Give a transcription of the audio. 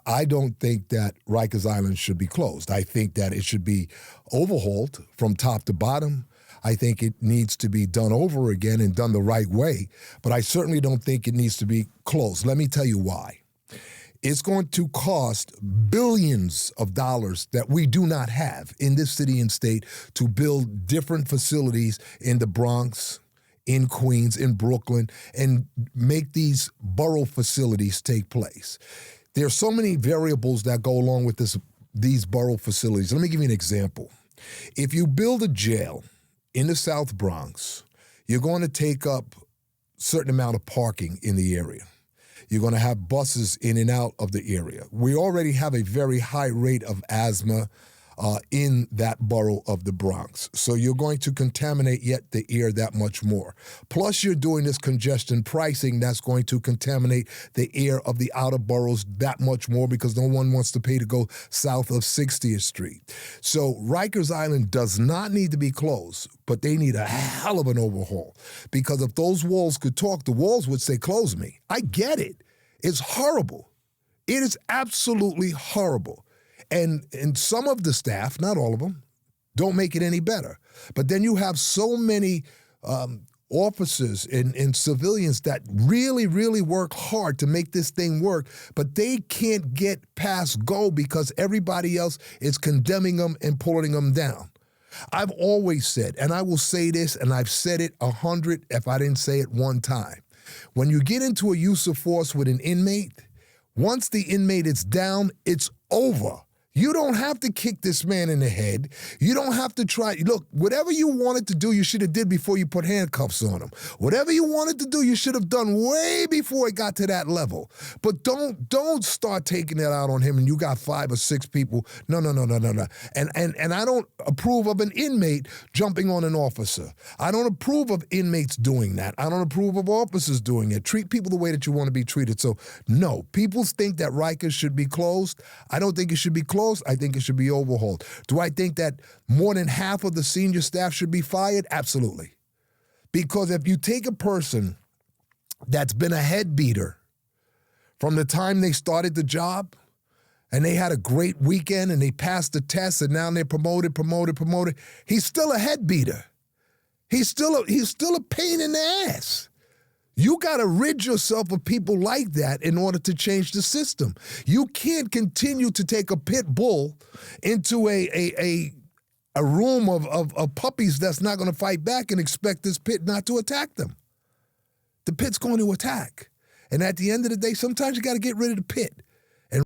I don't think that Rikers Island should be closed. I think that it should be overhauled from top to bottom. I think it needs to be done over again and done the right way. But I certainly don't think it needs to be closed. Let me tell you why. It's going to cost billions of dollars that we do not have in this city and state to build different facilities in the Bronx, in Queens, in Brooklyn, and make these borough facilities take place. There are so many variables that go along with these borough facilities. Let me give you an example. If you build a jail in the South Bronx, you're going to take up a certain amount of parking in the area. You're going to have buses in and out of the area. We already have a very high rate of asthma in that borough of the Bronx. So you're going to contaminate yet the air that much more. Plus you're doing this congestion pricing that's going to contaminate the air of the outer boroughs that much more because no one wants to pay to go south of 60th Street. So Rikers Island does not need to be closed, but they need a hell of an overhaul because if those walls could talk, the walls would say, close me. I get it. It's horrible. It is absolutely horrible. And some of the staff, not all of them, don't make it any better. But then you have so many officers and civilians that really, really work hard to make this thing work, but they can't get past go because everybody else is condemning them and pulling them down. I've always said, and I will say this, and I've said it 100 if I didn't say it one time. When you get into a use of force with an inmate, once the inmate is down, it's over. You don't have to kick this man in the head. You don't have to try. Look, whatever you wanted to do, you should have did before you put handcuffs on him. Whatever you wanted to do, you should have done way before it got to that level. But don't start taking that out on him and you got 5 or 6 people. No. And I don't approve of an inmate jumping on an officer. I don't approve of inmates doing that. I don't approve of officers doing it. Treat people the way that you want to be treated. So, no, people think that Rikers should be closed. I don't think it should be closed. I think it should be overhauled. Do I think that more than half of the senior staff should be fired? Absolutely. Because if you take a person that's been a head beater from the time they started the job and they had a great weekend and they passed the test and now they're promoted, he's still a head beater. He's still a pain in the ass. You got to rid yourself of people like that in order to change the system. You can't continue to take a pit bull into a room of puppies that's not going to fight back and expect this pit not to attack them. The pit's going to attack. And at the end of the day, sometimes you got to get rid of the pit.